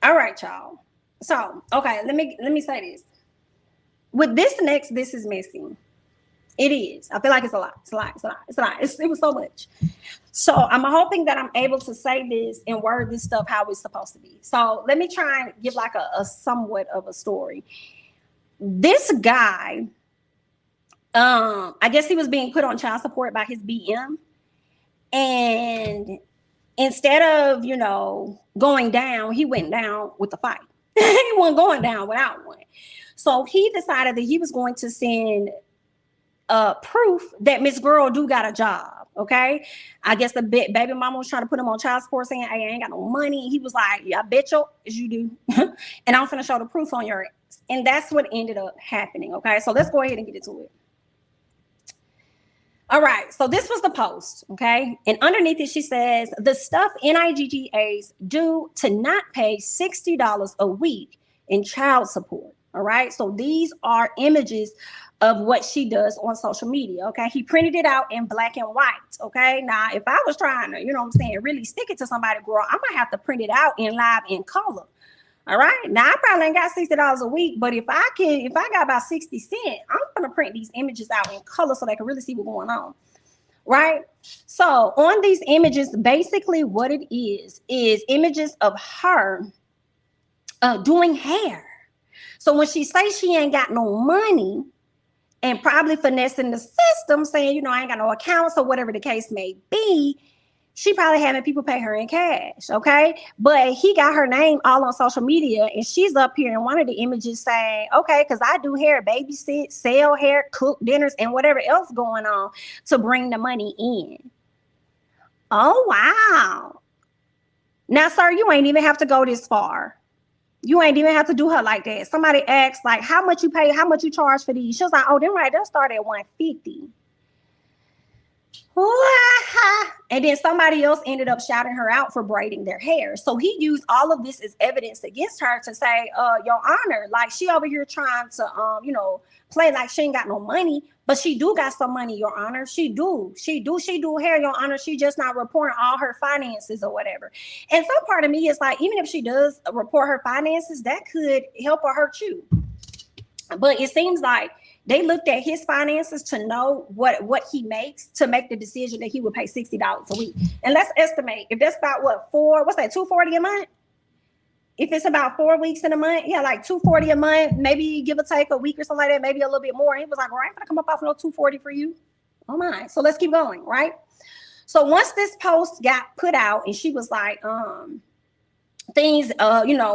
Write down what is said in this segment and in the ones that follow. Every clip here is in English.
All right, y'all. So, okay, let me say this. With this next, this is missing. It is. I feel like it's a lot. It's a lot. It's a lot. It's a lot. It was so much. So I'm hoping that I'm able to say this and word this stuff how it's supposed to be. So let me try and give like a somewhat of a story. This guy, I guess he was being put on child support by his BM, and instead of going down, he went down with the fight. He wasn't going down without one. So he decided that he was going to send proof that Miss Girl do got a job. Okay, I guess the baby mama was trying to put him on child support, saying, "Hey, I ain't got no money." He was like, "Yeah, I bet you do," and I'm gonna show the proof on your ass. And that's what ended up happening. Okay, so let's go ahead and get into it. All right, so this was the post, okay? And underneath it, she says, the stuff NIGGAs do to not pay $60 a week in child support, all right? So these are images of what she does on social media, okay? He printed it out in black and white, okay? Now, if I was trying to, really stick it to somebody, girl, I might have to print it out in live in color. All right. Now I probably ain't got $60 a week, but if I got about 60 cents, I'm gonna print these images out in color so they can really see what's going on. Right. So on these images, basically what it is images of her doing hair. So when she says she ain't got no money and probably finessing the system, saying, I ain't got no accounts or whatever the case may be, she probably having people pay her in cash, okay? But he got her name all on social media, and she's up here in one of the images saying, okay, because I do hair, babysit, sell hair, cook dinners, and whatever else going on to bring the money in. Oh, wow. Now, sir, you ain't even have to go this far. You ain't even have to do her like that. Somebody asked, like, how much you pay, how much you charge for these? She was like, oh, them right, they'll start at $150. And then somebody else ended up shouting her out for braiding their hair. So he used all of this as evidence against her to say, Your Honor, like she over here trying to, play like she ain't got no money, but she do got some money, Your Honor. She do hair, Your Honor. She just not reporting all her finances or whatever. And some part of me is like, even if she does report her finances, that could help or hurt you. But it seems like they looked at his finances to know what he makes to make the decision that he would pay $60 a week. And let's estimate if that's about $240 a month. If it's about 4 weeks in a month, yeah, like $240 a month, maybe give or take a week or something like that, maybe a little bit more. And he was like, "Well, I ain't gonna come up off no $240 for you." Oh my! So let's keep going, right? So once this post got put out, and she was like, things,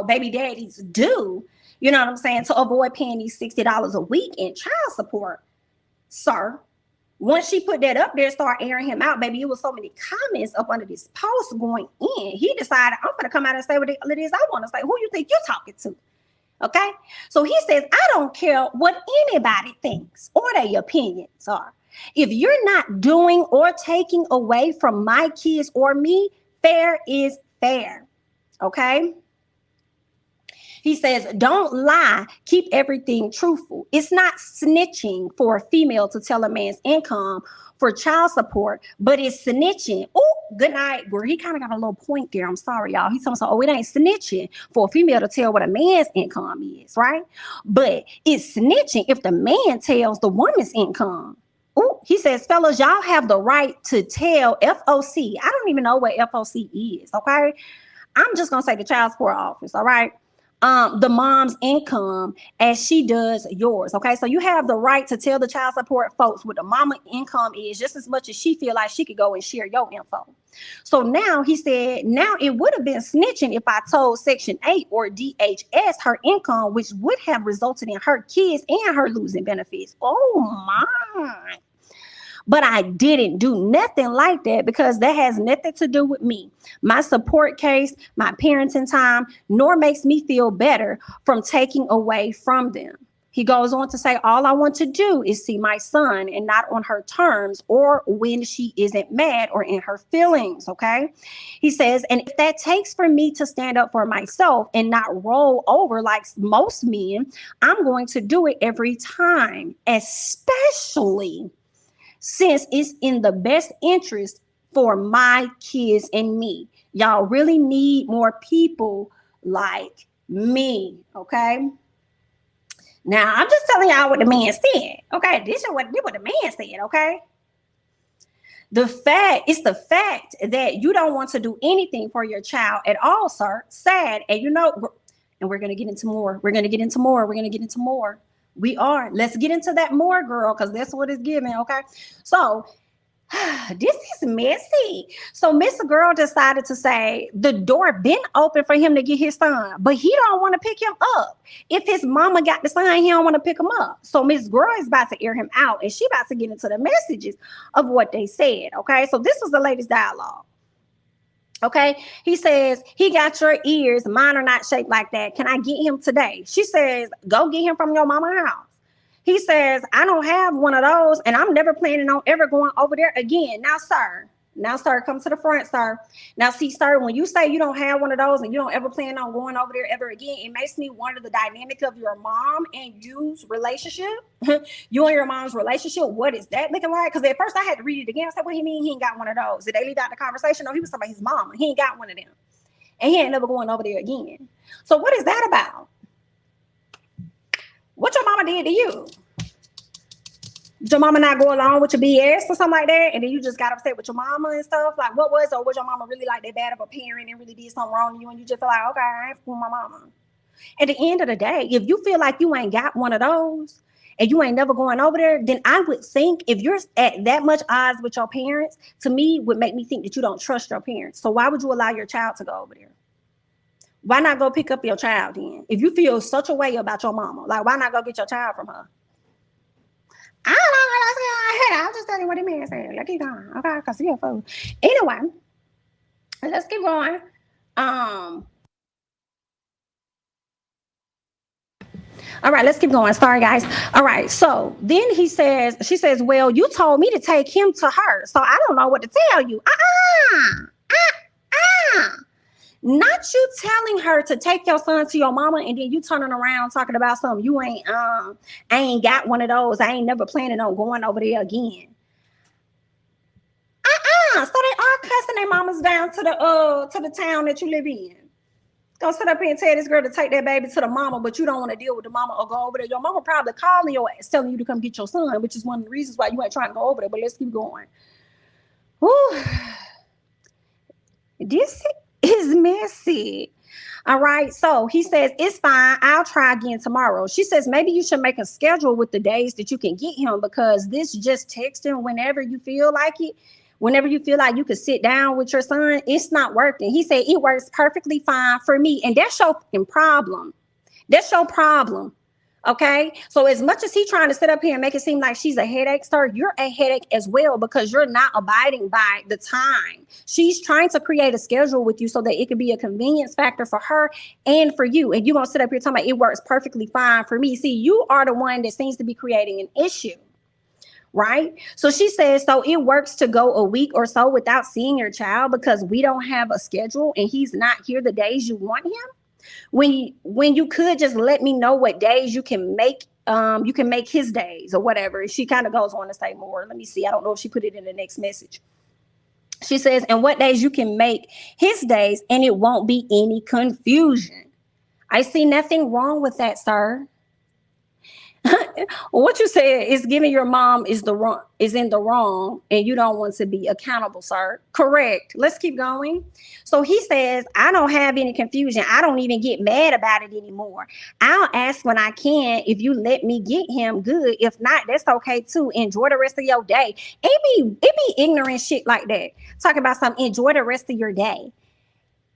baby daddies do. You know what I'm saying? To avoid paying these $60 a week in child support, sir. Once she put that up there, start airing him out, baby, it was so many comments up under this post going in. He decided, I'm going to come out and say what it is I want to say. Who you think you're talking to? Okay? So he says, I don't care what anybody thinks or their opinions are. If you're not doing or taking away from my kids or me, fair is fair. Okay? He says, don't lie. Keep everything truthful. It's not snitching for a female to tell a man's income for child support, but it's snitching. Oh, good night. Girl, he kind of got a little point there. I'm sorry, y'all. He's telling us, it ain't snitching for a female to tell what a man's income is, right? But it's snitching if the man tells the woman's income. Oh, he says, fellas, y'all have the right to tell FOC. I don't even know what FOC is, okay? I'm just going to say the child support office, all right? The mom's income as she does yours. Okay, so you have the right to tell the child support folks what the mama income is just as much as she feel like she could go and share your info. So now he said, now it would have been snitching if I told Section 8 or DHS her income, which would have resulted in her kids and her losing benefits. Oh my. But I didn't do nothing like that because that has nothing to do with me, my support case, my parenting time, nor makes me feel better from taking away from them. He goes on to say, all I want to do is see my son and not on her terms or when she isn't mad or in her feelings, okay? He says, and if that takes for me to stand up for myself and not roll over like most men, I'm going to do it every time, especially since it's in the best interest for my kids and me. Y'all really need more people like me. Okay. Now I'm just telling y'all what the man said. Okay. This is what the man said. Okay. It's the fact that you don't want to do anything for your child at all, sir. Sad. And and we're going to get into more. We're going to get into more. We're going to get into more. We are. Let's get into that more, girl, because that's what it's giving. Okay. So this is messy. So Mr. Girl decided to say the door been open for him to get his son, but he don't want to pick him up. If his mama got the son, he don't want to pick him up. So Miss Girl is about to air him out, and she about to get into the messages of what they said. Okay, so this was the latest dialogue. Okay, he says, he got your ears, mine are not shaped like that. Can I get him today? She says, go get him from your mama's house. He says, I don't have one of those, and I'm never planning on ever going over there again. Now, sir, come to the front, sir. Now, see, sir, when you say you don't have one of those and you don't ever plan on going over there ever again, it makes me wonder the dynamic of your mom and you's relationship. You and your mom's relationship, what is that looking like? Because at first I had to read it again. I said, what do you mean he ain't got one of those? Did they leave out the conversation? No, he was talking about his mama. He ain't got one of them. And he ain't never going over there again. So what is that about? What your mama did to you? Did your mama not go along with your BS or something like that? And then you just got upset with your mama and stuff? Like, what was, or was your mama really like that bad of a parent and really did something wrong to you? And you just feel like, okay, I ain't fooling my mama. At the end of the day, if you feel like you ain't got one of those and you ain't never going over there, then I would think if you're at that much odds with your parents, to me, would make me think that you don't trust your parents. So why would you allow your child to go over there? Why not go pick up your child then? If you feel such a way about your mama, like, why not go get your child from her? I don't know what I said. I'll just tell you what the man said. Let's keep going. Okay, because he's a fool. Anyway, let's keep going. All right, let's keep going. Sorry, guys. All right. So then she says, well, you told me to take him to her. So I don't know what to tell you. Not you telling her to take your son to your mama and then you turning around talking about something. You I ain't got one of those. I ain't never planning on going over there again. So they are cussing their mamas down to the town that you live in. Go sit up here and tell this girl to take that baby to the mama, but you don't want to deal with the mama or go over there. Your mama probably calling your ass, telling you to come get your son, which is one of the reasons why you ain't trying to go over there. But let's keep going. Whew. This is messy. All right. So he says, it's fine. I'll try again tomorrow. She says, maybe you should make a schedule with the days that you can get him, because this just texting whenever you feel like it, whenever you feel like you could sit down with your son, it's not working. He said, it works perfectly fine for me. And that's your fucking problem. That's your problem. Okay. So as much as he's trying to sit up here and make it seem like she's a headache, sir, you're a headache as well, because you're not abiding by the time. She's trying to create a schedule with you so that it could be a convenience factor for her and for you. And you're going to sit up here talking about it works perfectly fine for me. See, you are the one that seems to be creating an issue. Right. So she says, so it works to go a week or so without seeing your child because we don't have a schedule and he's not here the days you want him. When you could just let me know what days you can make his days or whatever. She kind of goes on to say more. Let me see. I don't know if she put it in the next message. She says, and what days you can make his days and it won't be any confusion. I see nothing wrong with that, sir. What you said is giving your mom is in the wrong and you don't want to be accountable, sir. Correct. Let's keep going. So he says, I don't have any confusion. I don't even get mad about it anymore. I'll ask when I can. If you let me get him, good. If not, that's okay too. Enjoy the rest of your day. It be ignorant shit like that. Talk about something. Enjoy the rest of your day.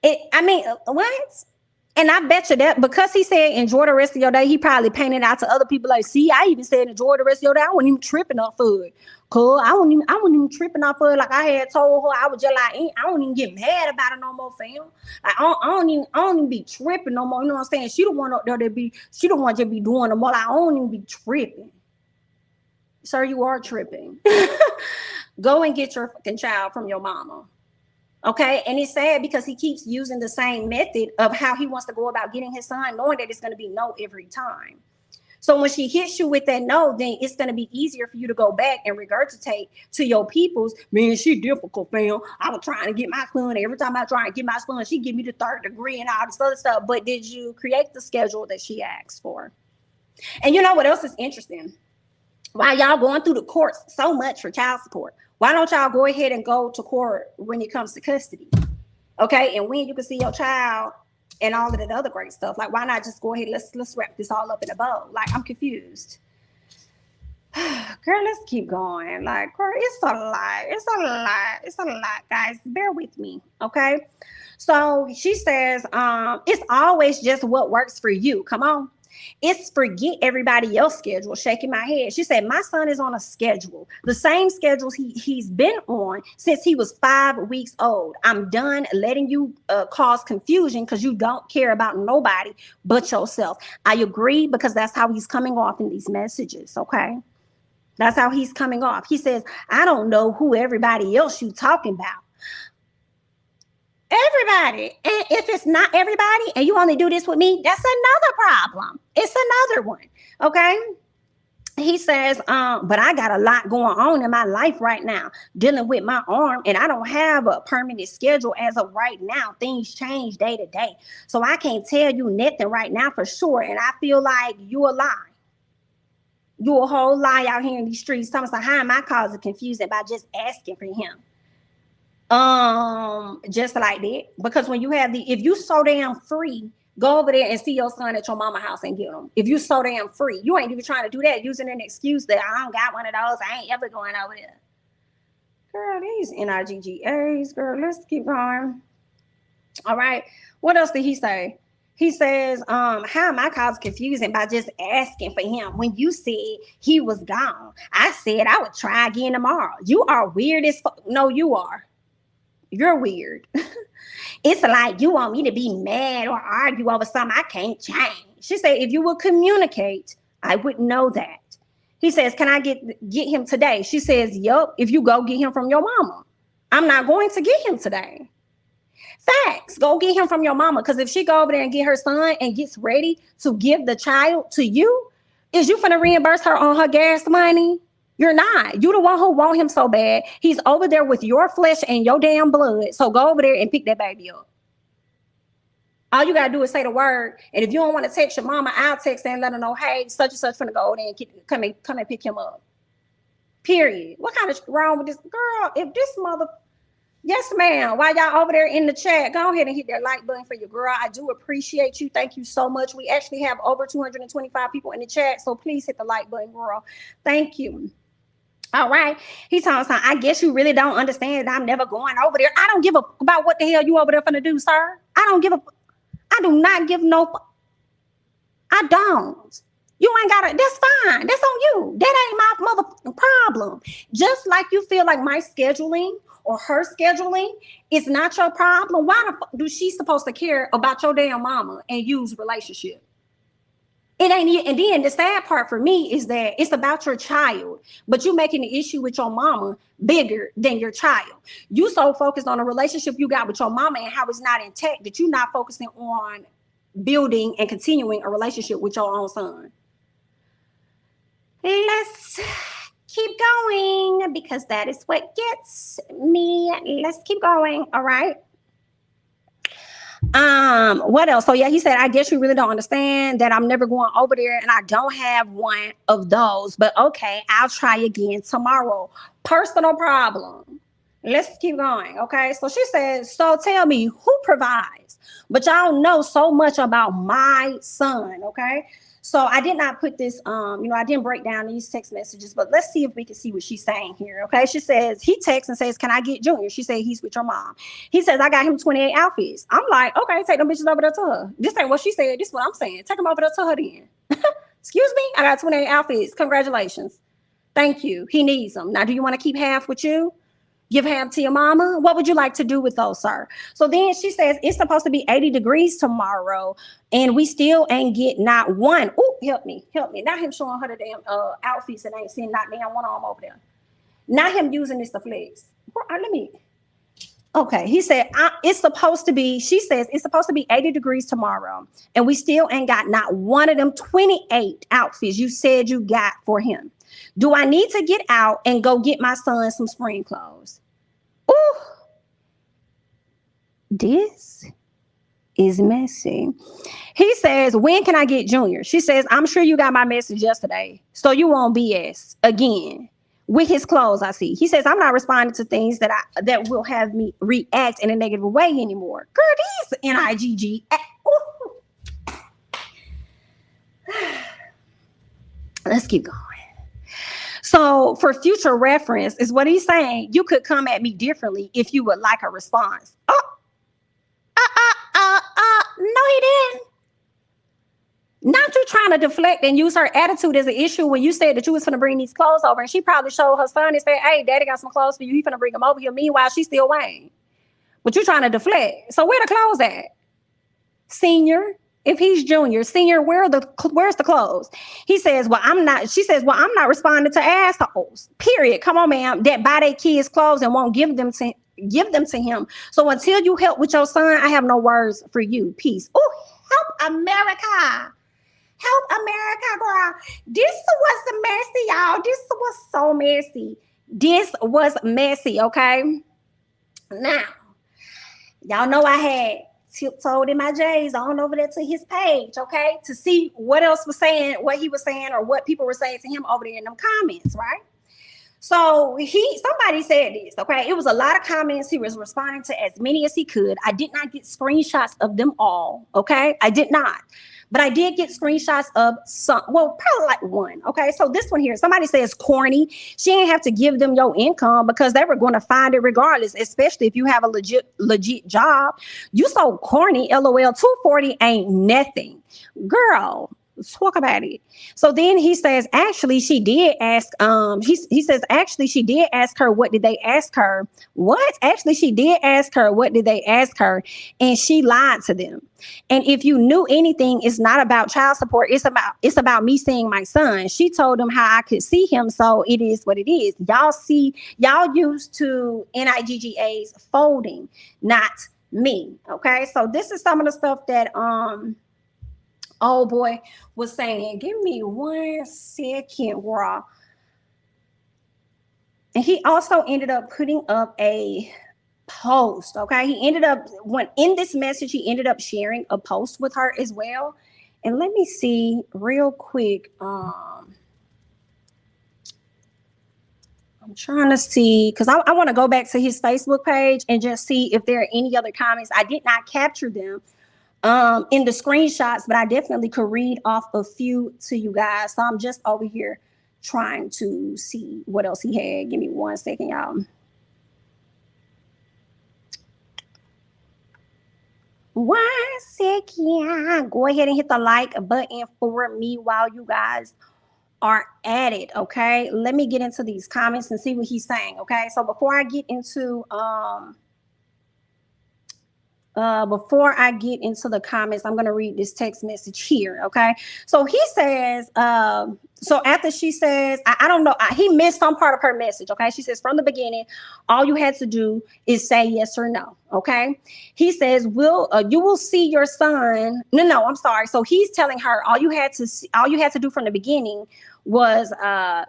What? And I bet you that because he said enjoy the rest of your day, he probably painted out to other people like, see, I even said enjoy the rest of your day. I wasn't even tripping off of it. Cool. I wasn't even tripping off of it. Like I had told her, I was just like, I don't even get mad about it no more, fam. Like I don't even be tripping no more. You know what I'm saying? She the one up there she the one just be doing them all. Like, I don't even be tripping. Sir, you are tripping. Go and get your fucking child from your mama. Okay. And it's sad because he keeps using the same method of how he wants to go about getting his son, knowing that it's going to be no every time. So when she hits you with that no, then it's going to be easier for you to go back and regurgitate to your peoples. Man, she difficult, fam. I was trying to get my son. Every time I try and get my son, she give me the third degree and all this other stuff. But did you create the schedule that she asked for? And you know what else is interesting? Why y'all going through the courts so much for child support? Why don't y'all go ahead and go to court when it comes to custody? Okay, and when you can see your child and all of that other great stuff. Like, why not just go ahead? Let's wrap this all up in a bow. Like, I'm confused. Girl, let's keep going. Like, girl, it's a lot. It's a lot. It's a lot, guys. Bear with me, okay? So she says, it's always just what works for you. Come on. It's forget everybody else's schedule. Shaking my head. She said, my son is on a schedule, the same schedules he's been on since he was 5 weeks old. I'm done letting you cause confusion because you don't care about nobody but yourself. I agree, because that's how he's coming off in these messages. Okay. That's how he's coming off. He says, I don't know who everybody else you talking about. Everybody. And if it's not everybody and you only do this with me, that's another problem. It's another one. Okay. He says, but I got a lot going on in my life right now, dealing with my arm, and I don't have a permanent schedule as of right now. Things change day to day. So I can't tell you nothing right now for sure. And I feel like you a lie. You a whole lie out here in these streets. Thomas, how am I causing confusion by just asking for him? Just like that. Because when you have if you so damn free, go over there and see your son at your mama house and get him. If you so damn free, you ain't even trying to do that, using an excuse that I don't got one of those. I ain't ever going over there. Girl, these NIGGAs, girl, let's keep going. All right. What else did he say? He says, how am I causing confusion by just asking for him when you said he was gone? I said I would try again tomorrow. You are weird as fuck. No, you are. You're weird. It's like you want me to be mad or argue over something I can't change. She said, if you would communicate, I would know that. He says, can I get him today? She says, yup, if you go get him from your mama. I'm not going to get him today. Facts. Go get him from your mama. Because if she go over there and get her son and gets ready to give the child to you, is you finna reimburse her on her gas money? You're not. You the one who want him so bad. He's over there with your flesh and your damn blood. So go over there and pick that baby up. All you gotta do is say the word. And if you don't want to text your mama, I'll text her and let her know, hey, such and such finna go over there and come and pick him up. Period. What kind of wrong with this girl? If this mother, yes, ma'am. While y'all over there in the chat, go ahead and hit that like button for your girl. I do appreciate you. Thank you so much. We actually have over 225 people in the chat, so please hit the like button, girl. Thank you. All right. He's talking, I guess you really don't understand that I'm never going over there. I don't give a about what the hell you over there finna do, sir. I do not give no. I don't. You ain't got to. That's fine. That's on you. That ain't my mother problem. Just like you feel like my scheduling or her scheduling is not your problem. Why the fuck do she supposed to care about your damn mama and use relationship? It ain't. And then the sad part for me is that it's about your child, but you making the issue with your mama bigger than your child. You so focused on the relationship you got with your mama and how it's not intact that you're not focusing on building and continuing a relationship with your own son. Let's keep going because that is what gets me. Let's keep going. All right. What else? So yeah, he said, I guess you really don't understand that I'm never going over there and I don't have one of those, but okay, I'll try again tomorrow. Personal problem. Let's keep going. Okay. So she says, so tell me who provides, but y'all know so much about my son. Okay. So I did not put this, I didn't break down these text messages, but let's see if we can see what she's saying here. Okay. She says, he texts and says, can I get Junior? She said, he's with your mom. He says, I got him 28 outfits. I'm like, okay, take them bitches over there to her. This ain't what she said. This is what I'm saying. Take them over there to her then. Excuse me. I got 28 outfits. Congratulations. Thank you. He needs them. Now, do you want to keep half with you? Give half to your mama? What would you like to do with those, sir? So then she says, it's supposed to be 80 degrees tomorrow, and we still ain't get not one. Oh, help me. Not him showing her the damn outfits and I ain't seeing not damn one of them over there. Not him using this to flex. Let me. Okay, he said it's supposed to be. She says it's supposed to be 80 degrees tomorrow, and we still ain't got not one of them 28 outfits you said you got for him. Do I need to get out and go get my son some spring clothes? Ooh, this is messy. He says, when can I get Junior? She says, I'm sure you got my message yesterday, so you won't BS again with his clothes. I see. He says, I'm not responding to things that will have me react in a negative way anymore. Girl, these NIGG. Let's keep going. So for future reference is what he's saying. You could come at me differently if you would like a response. No, he didn't. Not you trying to deflect and use her attitude as an issue when you said that you was going to bring these clothes over, and she probably showed her son and said, hey, daddy got some clothes for you. He's going to bring them over here. Meanwhile, she's still weighing. But you trying to deflect. So where the clothes at? Senior, if he's Junior, Senior, where's the clothes? He says, well, I'm not. She says, well, I'm not responding to assholes. Period. Come on, ma'am. That buy their kids clothes and won't give them to him. So until you help with your son, I have no words for you. Peace. Oh, help America. Help America, girl. This was messy, y'all. This was so messy. This was messy, okay? Now, y'all know I had tiptoed in my J's on over there to his page, okay? To see what else was saying, what he was saying, or what people were saying to him over there in them comments, right? So somebody said this, okay? It was a lot of comments. He was responding to as many as he could. I did not get screenshots of them all, okay? I did not. But I did get screenshots of some, well, probably like one, okay? So this one here, somebody says corny. She ain't have to give them your income because they were going to find it regardless, especially if you have a legit job. You so corny, LOL, 240 ain't nothing. Girl, let's talk about it. So then he says, actually, she did ask, he says, actually, she did ask her, what did they ask her? What? Actually, she did ask her, what did they ask her? And she lied to them. And if you knew anything, it's not about child support. It's about me seeing my son. She told him how I could see him. So it is what it is. Y'all used to NIGGA's folding, not me. Okay. So this is some of the stuff that, old boy was saying. Give me 1 second, raw. And he also ended up putting up a post. Okay. He ended up, when in this message, he ended up sharing a post with her as well. And let me see real quick. I'm trying to see, because I want to go back to his Facebook page and just see if there are any other comments. I did not capture them in the screenshots, but I definitely could read off a few to you guys. So I'm just over here trying to see what else he had. Give me 1 second, y'all. 1 second. Go ahead and hit the like button for me while you guys are at it. Okay, let me get into these comments and see what he's saying. Okay, so before I get into the comments, I'm going to read this text message here. Okay. So he says, so after she says, I don't know, he missed some part of her message. Okay. She says, from the beginning, all you had to do is say yes or no. Okay. He says, you will see your son. No, I'm sorry. So he's telling her all you had to do from the beginning was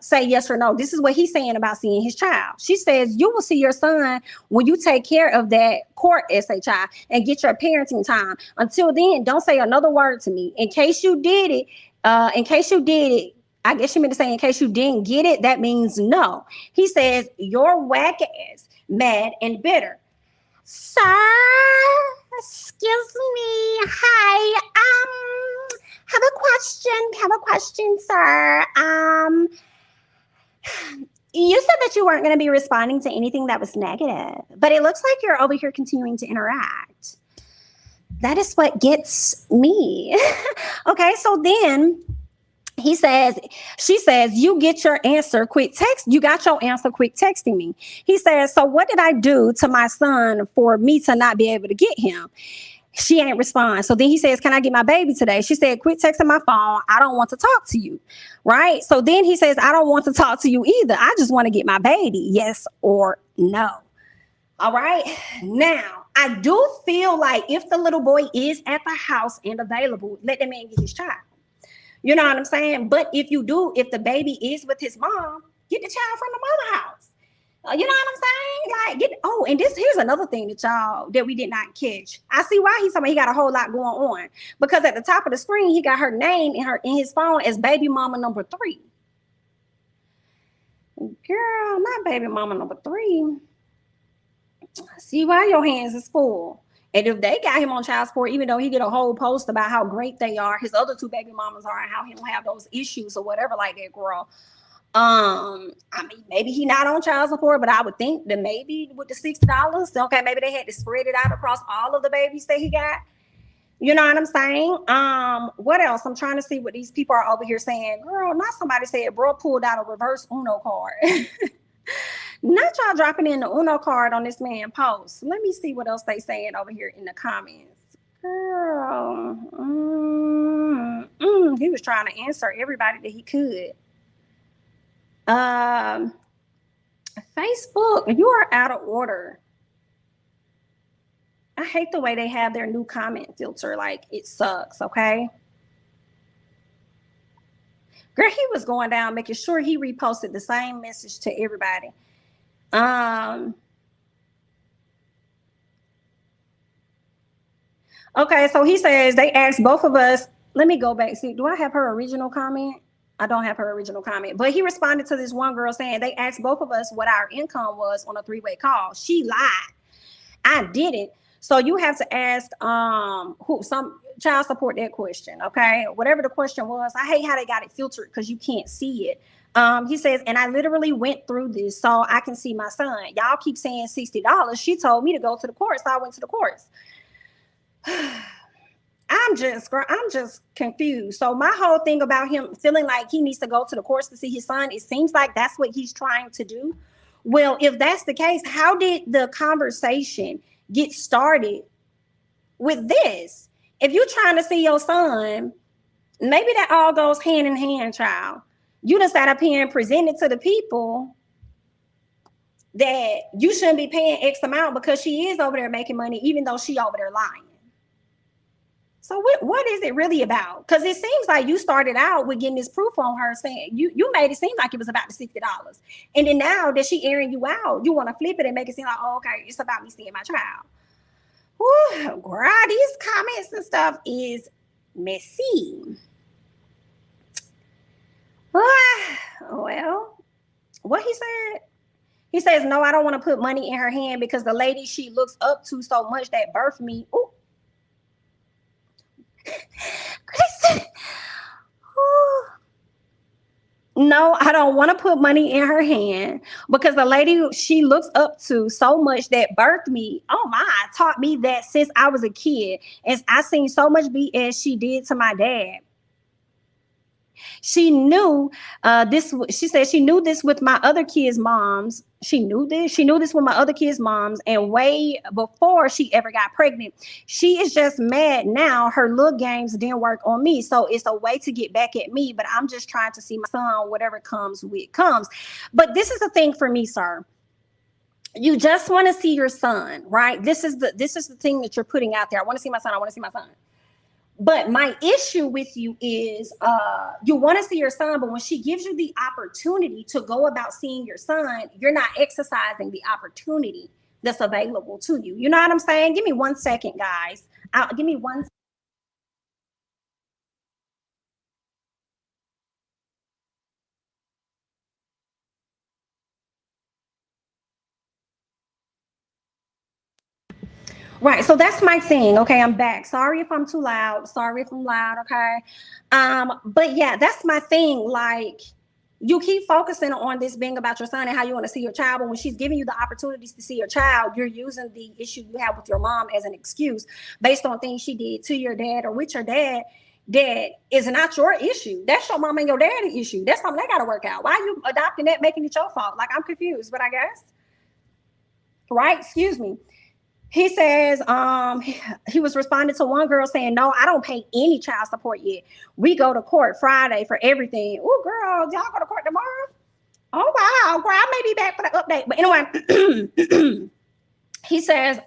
say yes or no. This is what he's saying about seeing his child. She says, you will see your son when you take care of that court SHI and get your parenting time. Until then, don't say another word to me. In case you did it, I guess she meant to say in case you didn't get it, that means no. He says, you're whack ass, mad and bitter. Sir, excuse me. Hi. Have a question, sir. You said that you weren't going to be responding to anything that was negative, but it looks like you're over here continuing to interact. That is what gets me. Okay, so then she says, you got your answer quick texting me. He says, so what did I do to my son for me to not be able to get him? She ain't respond. So then he says, can I get my baby today? She said, quit texting my phone. I don't want to talk to you. Right. So then he says, I don't want to talk to you either. I just want to get my baby. Yes or no. All right. Now, I do feel like if the little boy is at the house and available, let the man get his child. You know what I'm saying? But if the baby is with his mom, get the child from the mother house. You know what I'm saying? Like, and here's another thing that we did not catch. I see why he's talking. He got a whole lot going on because at the top of the screen, he got her name in his phone as baby mama number 3. Girl, not baby mama number 3. I see why your hands is full. And if they got him on child support, even though he did a whole post about how great they are, his other 2 baby mamas are, and how he don't have those issues or whatever like that, girl. I mean, maybe he not on child support, but I would think that maybe with the $60, okay, maybe they had to spread it out across all of the babies that he got. You know what I'm saying? What else? I'm trying to see what these people are over here saying. Girl, not somebody said bro pulled out a reverse Uno card. Not y'all dropping in the Uno card on this man post. Let me see what else they saying over here in the comments. Girl, he was trying to answer everybody that he could. Facebook, you are out of order. I hate the way they have their new comment filter. Like, it sucks, okay? Girl, he was going down making sure he reposted the same message to everybody. Okay, so he says they asked both of us. Let me go back. See, do I have her original comment? I don't have her original comment, but he responded to this one girl saying they asked both of us what our income was on a 3-way call. She lied. I didn't. So you have to ask some child support that question, okay? Whatever the question was. I hate how they got it filtered because you can't see it. He says, and I literally went through this so I can see my son. Y'all keep saying $60. She told me to go to the courts, so I went to the courts. I'm just confused. So my whole thing about him feeling like he needs to go to the courts to see his son, it seems like that's what he's trying to do. Well, if that's the case, how did the conversation get started with this? If you're trying to see your son, maybe that all goes hand in hand, child. You just sat up here and presented to the people that you shouldn't be paying X amount because she is over there making money, even though she over there lying. So what is it really about? Because it seems like you started out with getting this proof on her saying you made it seem like it was about the $60. And then now that she airing you out, you want to flip it and make it seem like, oh, okay, it's about me seeing my child. Whew, girl, these comments and stuff is messy. Well, what he said? He says, no, I don't want to put money in her hand because the lady she looks up to so much that birthed me. Ooh. Kristen. No, I don't want to put money in her hand because the lady she looks up to so much that birthed me, oh my, taught me that since I was a kid. And I seen so much BS she did to my dad. She knew this. She said she knew this with my other kids' moms. She knew this. She knew this with my other kids' moms, and way before she ever got pregnant. She is just mad now. Her little games didn't work on me, so it's a way to get back at me. But I'm just trying to see my son. Whatever comes, with comes. But this is the thing for me, sir. You just want to see your son, right? This is the thing that you're putting out there. I want to see my son. I want to see my son. But my issue with you is you want to see your son, but when she gives you the opportunity to go about seeing your son, you're not exercising the opportunity that's available to you. You know what I'm saying? Give me 1 second, guys. Give me 1 second. Right. So that's my thing. Okay. I'm back. Sorry if I'm too loud. Sorry if I'm loud. Okay. But yeah, that's my thing. Like, you keep focusing on this being about your son and how you want to see your child. But when she's giving you the opportunities to see your child, you're using the issue you have with your mom as an excuse based on things she did to your dad or with your dad. That is not your issue. That's your mom and your daddy issue. That's something they got to work out. Why are you adopting that, making it your fault? Like, I'm confused, but I guess. Right. Excuse me. He says he was responding to one girl saying, no, I don't pay any child support yet. We go to court Friday for everything. Oh, girl, y'all go to court tomorrow? Oh, wow, girl, I may be back for the update. But anyway, He says,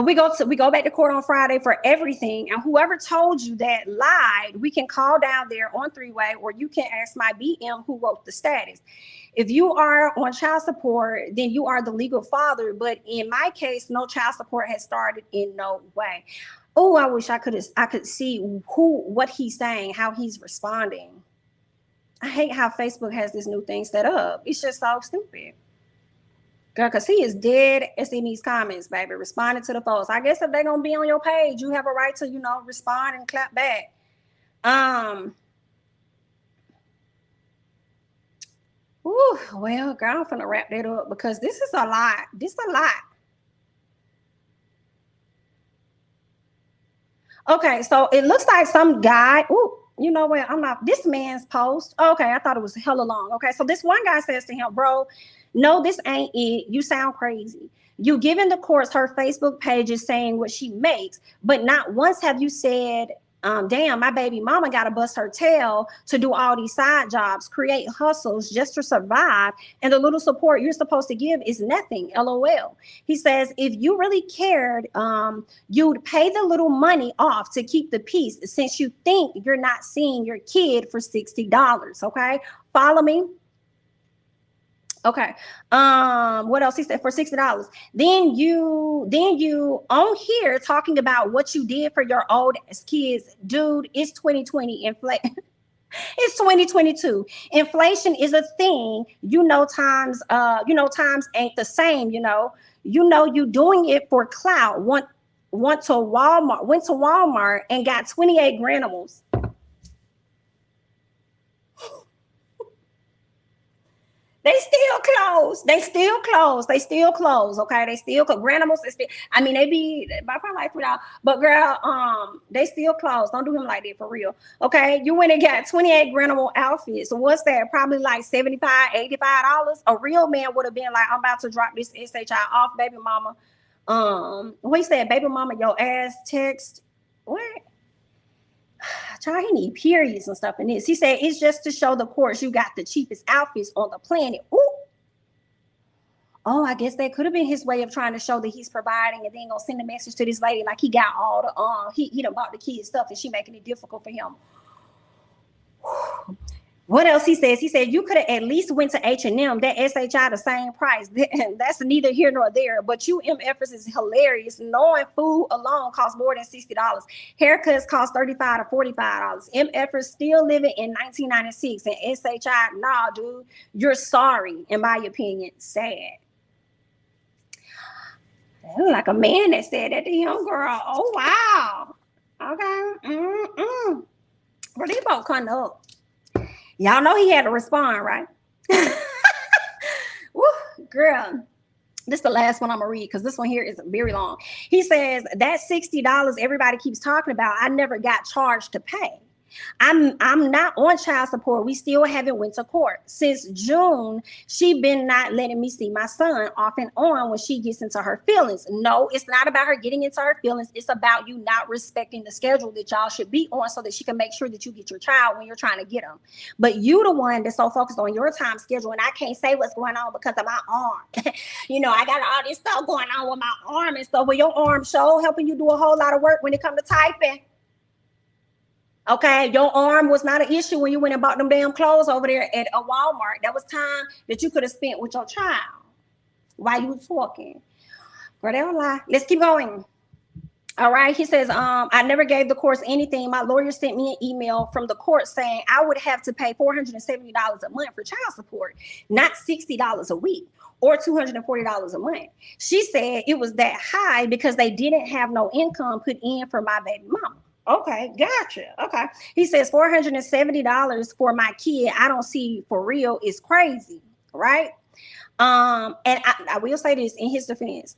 we go back to court on Friday for everything, and whoever told you that lied. We can call down there on three-way, or you can ask my BM who wrote the status. If you are on child support, then you are the legal father. But in my case, no child support has started in no way. Oh, I wish I could see what he's saying, how he's responding. I hate how Facebook has this new thing set up. It's just so stupid. Girl, because he is dead as in these comments, baby, responding to the post. I guess if they're going to be on your page, you have a right to, respond and clap back. Well, girl, I'm finna wrap that up because this is a lot. This is a lot. Okay, so it looks like some guy, you know what? I'm not, this man's post. Okay, I thought it was hella long. Okay, so this one guy says to him, bro, no, this ain't it. You sound crazy. You giving the courts her Facebook pages saying what she makes, but not once have you said, damn, my baby mama got to bust her tail to do all these side jobs, create hustles just to survive. And the little support you're supposed to give is nothing. LOL. He says, if you really cared, you'd pay the little money off to keep the peace since you think you're not seeing your kid for $60. Okay. Follow me. Okay. What else? He said for $60. Then you on here talking about what you did for your old kids. Dude, it's 2020. It's 2022. Inflation is a thing. Times ain't the same, you doing it for clout. Went to Walmart and got 28 granimals. They still close. Okay, they still close. Granimals. They be probably like $3, but girl, they still close. Don't do him like that for real. Okay, you went and got 28 granimal outfits. So what's that? Probably like $75, $85. A real man would have been like, I'm about to drop this SHI off, baby mama. What he said, baby mama, your ass text. What? Child, he need periods and stuff in this. He said it's just to show the courts you got the cheapest outfits on the planet. Ooh. Oh, I guess that could have been his way of trying to show that he's providing, and then gonna send a message to this lady like he got all the he done bought the kids stuff and she making it difficult for him. What else he says? He said you could have at least went to H&M. That SHI the same price. That's neither here nor there. But you MFers is hilarious. Knowing food alone costs more than $60. Haircuts cost $35 to $45. MFers still living in 1996. And SHI, nah, dude, you're sorry. In my opinion, sad. That was like a man that said that to him, girl. Oh wow. Okay. Well, they both come up. Y'all know he had to respond, right? Woo, girl. This is the last one I'm gonna read because this one here is very long. He says that $60 everybody keeps talking about, I never got charged to pay. I'm not on child support. We still haven't went to court. Since June, she been not letting me see my son off and on when she gets into her feelings. No, it's not about her getting into her feelings. It's about you not respecting the schedule that y'all should be on so that she can make sure that you get your child when you're trying to get them. But you the one that's so focused on your time schedule, and I can't say what's going on because of my arm. I got all this stuff going on with my arm and stuff. Well, your arm show helping you do a whole lot of work when it comes to typing. Okay, your arm was not an issue when you went and bought them damn clothes over there at a Walmart. That was time that you could have spent with your child while you were talking. Girl, they don't lie. Let's keep going. All right, he says, I never gave the courts anything. My lawyer sent me an email from the court saying I would have to pay $470 a month for child support, not $60 a week or $240 a month. She said it was that high because they didn't have no income put in for my baby mama. Okay, gotcha. Okay. He says $470 for my kid, I don't see for real, is crazy, right? And I will say this in his defense.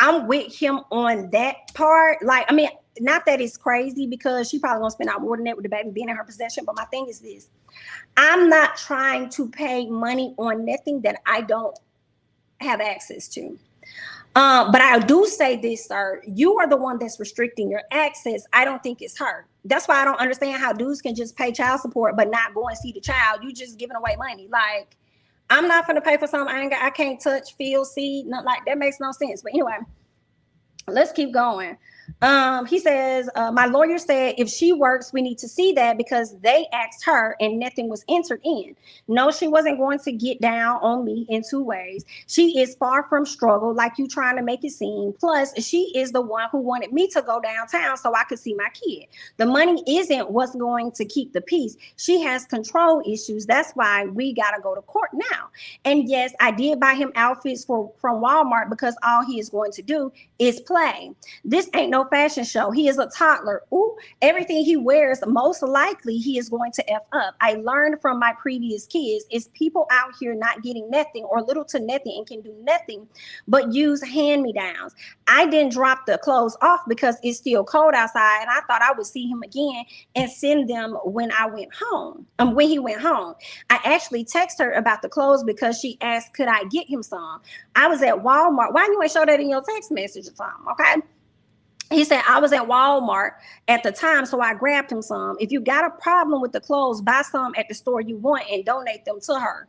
I'm with him on that part. Not that it's crazy because she probably gonna spend out more than that with the baby being in her possession. But my thing is this. I'm not trying to pay money on nothing that I don't have access to. But I do say this, sir, you are the one that's restricting your access. I don't think it's her. That's why I don't understand how dudes can just pay child support but not go and see the child. You just giving away money. Like, I'm not gonna pay for something I can't touch, feel, see, nothing like that. Makes no sense. But anyway, let's keep going. He says, my lawyer said if she works, we need to see that because they asked her and nothing was entered in. No, she wasn't going to get down on me in 2 ways. She is far from struggle like you trying to make it seem. Plus, she is the one who wanted me to go downtown so I could see my kid. The money isn't what's going to keep the peace. She has control issues. That's why we got to go to court now. And yes, I did buy him outfits from Walmart because all he is going to do is play. This ain't no fashion show. He is a toddler. Ooh, everything he wears, most likely he is going to F up. I learned from my previous kids is people out here not getting nothing or little to nothing and can do nothing but use hand-me-downs. I didn't drop the clothes off because it's still cold outside and I thought I would see him again and send them when I went home. When he went home. I actually texted her about the clothes because she asked, could I get him some? I was at Walmart. Why you ain't show that in your text message or something? Okay. He said, I was at Walmart at the time, so I grabbed him some. If you got a problem with the clothes, buy some at the store you want and donate them to her.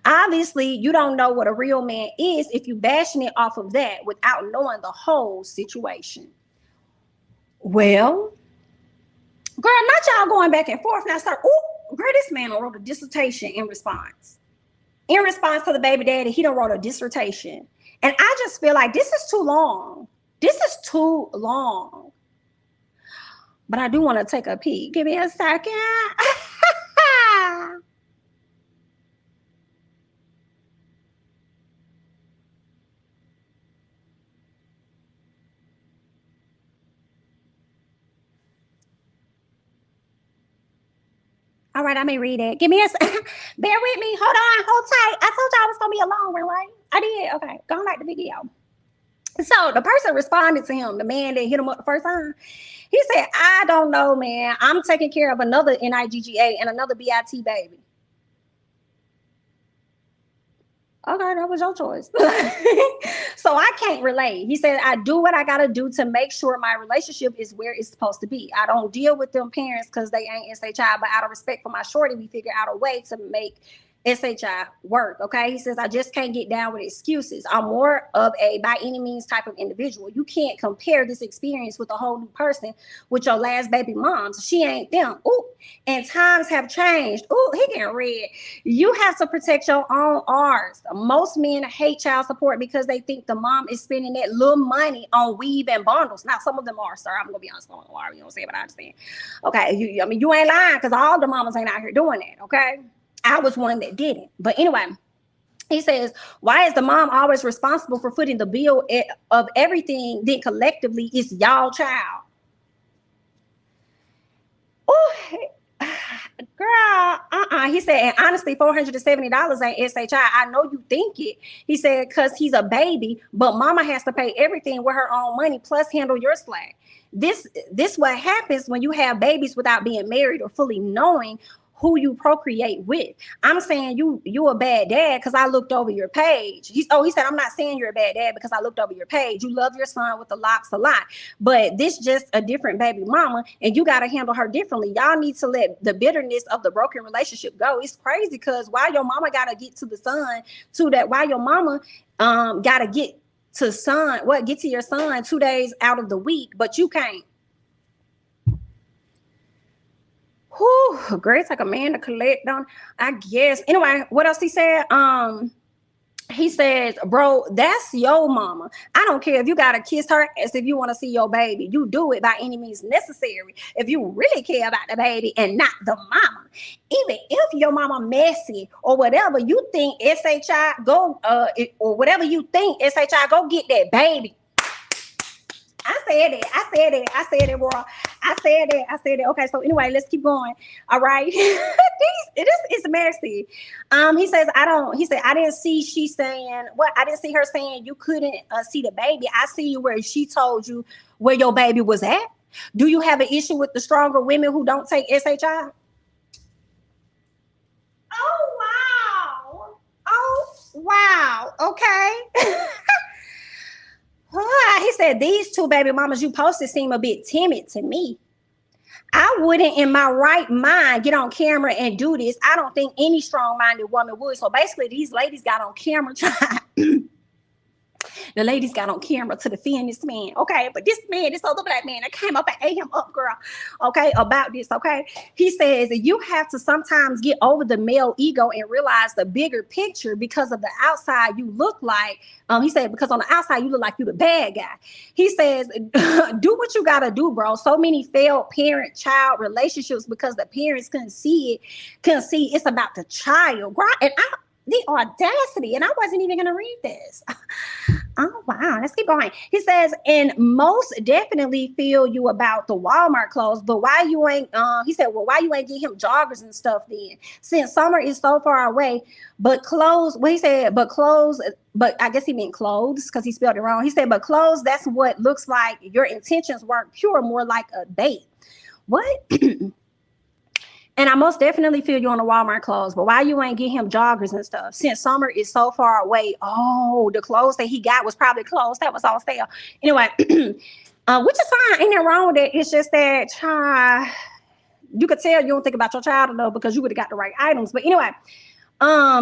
Obviously, you don't know what a real man is if you bashing it off of that without knowing the whole situation. Well, girl, not y'all going back and forth. Now, sir, girl, this man wrote a dissertation in response. In response to the baby daddy, he done wrote a dissertation. And I just feel like this is too long. This is too long. But I do want to take a peek. Give me a second. All right, I may read it. Give me a bear with me. Hold on, hold tight. I told y'all it was gonna be a long one, right? I did. Okay, go back to the video. So the person responded to him, the man that hit him up the first time. He said, I don't know, man. I'm taking care of another NIGGA and another BIT baby. Okay, that was your choice. So I can't relate. He said, I do what I got to do to make sure my relationship is where it's supposed to be. I don't deal with them parents because they ain't SHI, but out of respect for my shorty, we figure out a way to make SHI work. Okay. He says, I just can't get down with excuses. I'm more of a by any means type of individual. You can't compare this experience with a whole new person with your last baby mom. So she ain't them. Ooh, and times have changed. Ooh, he getting red. You have to protect your own arse. Most men hate child support because they think the mom is spending that little money on weave and bundles. Now, some of them are, sir. I'm gonna be honest, you know what but I understand. Okay, you ain't lying because all the mamas ain't out here doing that. Okay. I was one that didn't. But anyway, he says, why is the mom always responsible for footing the bill of everything? Then collectively, it's y'all child. Oh, girl, He said, and honestly, $470 ain't SHI. I know you think it. He said, because he's a baby, but mama has to pay everything with her own money, plus handle your slack. This what happens when you have babies without being married or fully knowing who you procreate with. I'm saying you a bad dad because I looked over your page. He said, I'm not saying you're a bad dad because I looked over your page. You love your son with the locks a lot, but this just a different baby mama and you got to handle her differently. Y'all need to let the bitterness of the broken relationship go. It's crazy because why your mama got to get to the son to that, why your mama got to get to your son 2 days out of the week, but you can't. Whew, great, like a man to collect on, I guess. Anyway, what else he said? He says, bro, that's your mama. I don't care if you gotta kiss her ass if you want to see your baby. You do it by any means necessary. If you really care about the baby and not the mama. Even if your mama messy or whatever, you think SHI go or whatever you think SHI go get that baby. I said it, bro. I said it. Okay, so anyway, let's keep going. All right. This is messy. He says, I didn't see her saying you couldn't see the baby. I see you where she told you where your baby was at. Do you have an issue with the stronger women who don't take SHI? Oh, wow. Okay. He said, these 2 baby mamas you posted seem a bit timid to me. I wouldn't in my right mind get on camera and do this. I don't think any strong-minded woman would. So basically, these ladies got on camera trying. The ladies got on camera to defend this man, okay? But this man, this other black man, that came up and ate him up, girl, okay, about this, okay? He says that you have to sometimes get over the male ego and realize the bigger picture because of the outside you look like. He said, because on the outside you look like you the bad guy. He says, do what you gotta do, bro. So many failed parent-child relationships because the parents couldn't see it's about the child, girl. And the audacity, and I wasn't even gonna read this. Oh wow, let's keep going. He says, and most definitely feel you about the Walmart clothes, but why you ain't he said, well, why you ain't get him joggers and stuff then? Since summer is so far away, but clothes, well, he said, but clothes, but I guess he meant clothes because he spelled it wrong. He said, but clothes, that's what looks like your intentions weren't pure, more like a bait. What? And I most definitely feel you on the Walmart clothes, but why you ain't get him joggers and stuff? Since summer is so far away. Oh, the clothes that he got was probably clothes that was on sale. Anyway, which is fine. Ain't nothing wrong with it. It's just that you could tell you don't think about your child enough because you would have got the right items. But anyway,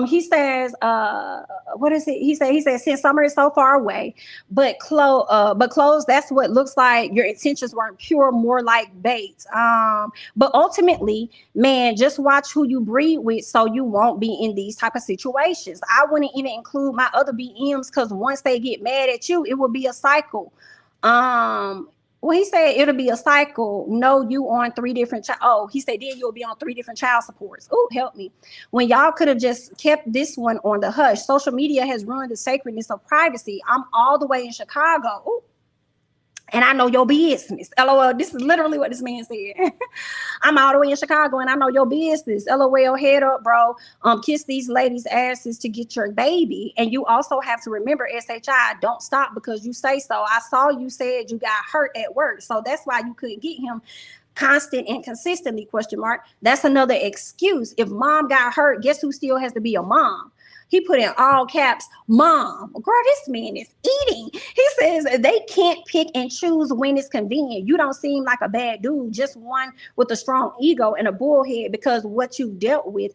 he says, what is it? He said, since summer is so far away, but clothes, that's what looks like your intentions weren't pure, more like bait. But ultimately, man, just watch who you breed with so you won't be in these type of situations. I wouldn't even include my other BMs because once they get mad at you, it will be a cycle. Well, he said it'll be a cycle. No, you on 3 different. He said then you'll be on 3 different child supports. Oh, help me. When y'all could have just kept this one on the hush. Social media has ruined the sacredness of privacy. I'm all the way in Chicago. Ooh. And I know your business. LOL. This is literally what this man said. I'm all the way in Chicago and I know your business. LOL, head up, bro. Kiss these ladies' asses to get your baby. And you also have to remember, SHI, don't stop because you say so. I saw you said you got hurt at work. So that's why you couldn't get him constant and consistently, ? That's another excuse. If mom got hurt, guess who still has to be a mom? He put in all caps, mom. Girl, this man is eating. He says they can't pick and choose when it's convenient. You don't seem like a bad dude, just one with a strong ego and a bullhead because of what you dealt with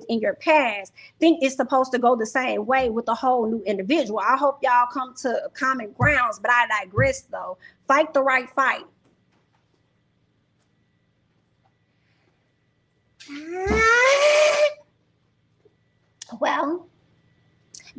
in your past. Think it's supposed to go the same way with a whole new individual. I hope y'all come to common grounds, but I digress though. Fight the right fight. Well,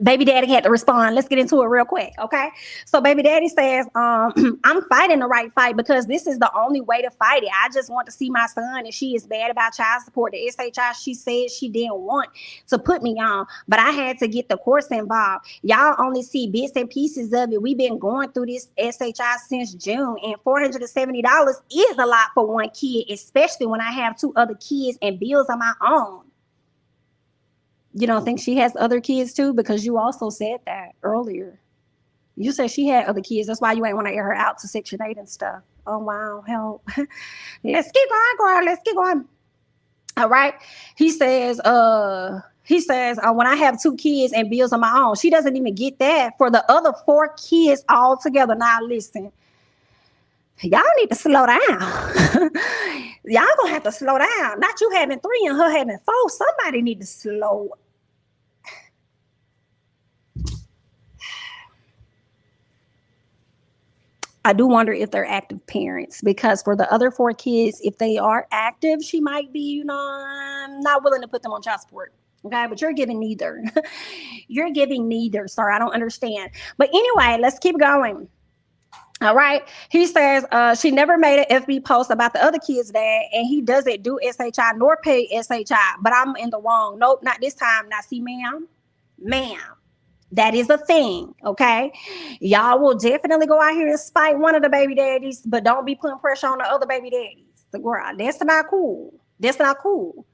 baby daddy had to respond. Let's get into it real quick, okay? So baby daddy says, I'm fighting the right fight because this is the only way to fight it. I just want to see my son, and she is bad about child support. The SHI, she said she didn't want to put me on, but I had to get the course involved. Y'all only see bits and pieces of it. We've been going through this SHI since June, and $470 is a lot for one kid, especially when I have 2 other kids and bills on my own. You don't think she has other kids too? Because you also said that earlier. You said she had other kids. That's why you ain't want to air her out to Section 8 and stuff. Oh, wow. Help. Let's keep going, girl. Let's keep going. All right. He says, when I have 2 kids and bills on my own, she doesn't even get that for the other 4 kids all together. Now, listen. Y'all need to slow down. Y'all gonna have to slow down. Not you having 3 and her having 4. Somebody need to slow. I do wonder if they're active parents, because for the other 4 kids, if they are active, she might be, I'm not willing to put them on child support. Okay, but you're giving neither. You're giving neither. Sorry, I don't understand. But anyway, let's keep going. All right. He says she never made an FB post about the other kids' dad, and he doesn't do SHI nor pay SHI. But I'm in the wrong. Nope, not this time. Now, see, ma'am, that is a thing. Okay. Y'all will definitely go out here and spite one of the baby daddies, but don't be putting pressure on the other baby daddies. Girl, that's not cool. That's not cool.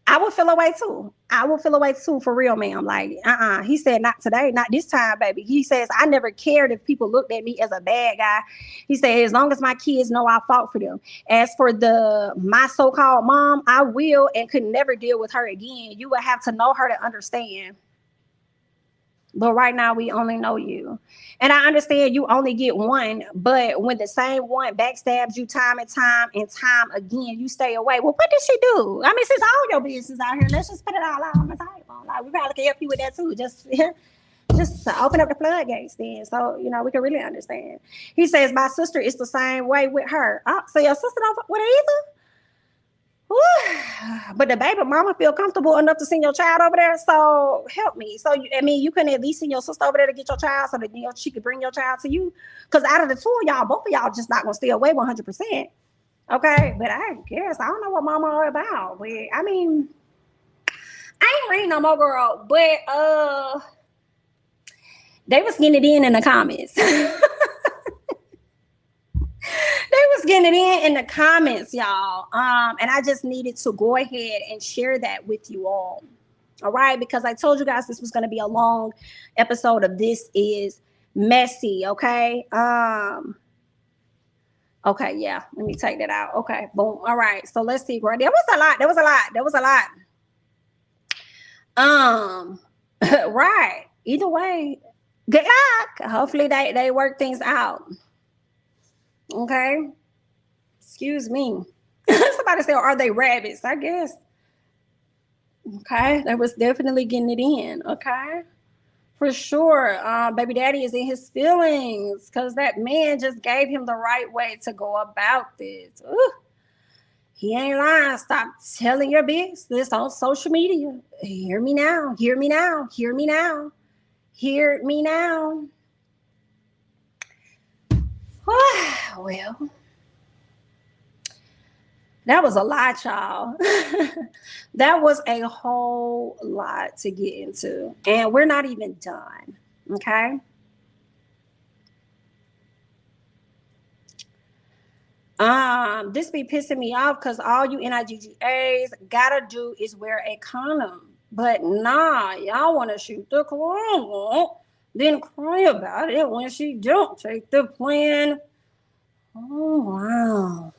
I would feel away too. For real, ma'am. Like, He said, not today, not this time, baby. He says, I never cared if people looked at me as a bad guy. He said, as long as my kids know I fought for them. As for my so-called mom, I will and could never deal with her again. You would have to know her to understand. But right now we only know you. And I understand you only get one, but when the same one backstabs you time and time again, you stay away. Well, what did she do? I mean, since all your business out here, let's just put it all out on the table. Like, we probably can help you with that too. Just to open up the floodgates then. So, we can really understand. He says, my sister is the same way with her. Oh, so your sister don't fuck with her either? But the baby mama feel comfortable enough to send your child over there. So help me. So you couldn't at least send your sister over there to get your child so that she could bring your child to you. Because out of the two of y'all, both of y'all just not gonna stay away 100%. Okay, but I guess I don't know what mama are about. But I mean, I ain't reading no more, girl. But they was getting it in the comments. They was getting it in the comments, y'all. And I just needed to go ahead and share that with you all. All right, because I told you guys this was going to be a long episode of This Is Messy. Okay. Okay, yeah. Let me take that out. Okay, boom. All right. So let's see. There was a lot. Right. Either way, good luck. Hopefully they work things out. Okay. Excuse me. Somebody said, are they rabbits? I guess. Okay. They was definitely getting it in. Okay. For sure. Baby daddy is in his feelings because that man just gave him the right way to go about this. Ooh. He ain't lying. Stop telling your business on social media. Hear me now. Hear me now. Hear me now. Hear me now. Well, that was a lot, y'all. That was a whole lot to get into. And we're not even done. Okay. This be pissing me off because all you NIGGAs gotta do is wear a condom. But nah, y'all want to shoot the clown, then cry about it when she don't take the plan. Oh, wow.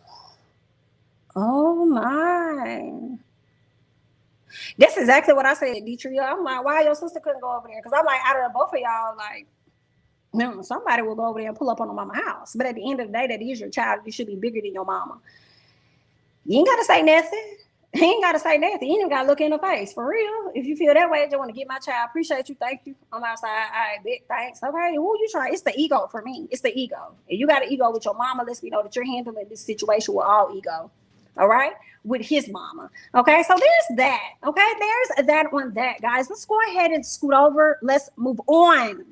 Oh, my. That's exactly what I said, Deetria. I'm like, why your sister couldn't go over there? Because I'm like, out of the both of y'all, like, somebody will go over there and pull up on the mama house. But at the end of the day, that is your child. You should be bigger than your mama. You ain't got to say nothing. He ain't got to say nothing. You ain't got to look in the face. For real. If you feel that way, I just want to get my child. Appreciate you. Thank you. I'm outside. All right, big thanks. Okay, who you trying? It's the ego for me. It's the ego. If you got an ego with your mama, let's know that you're handling this situation with all ego. All right? With his mama. Okay, so there's that. Okay, there's that on that, guys. Let's go ahead and scoot over. Let's move on.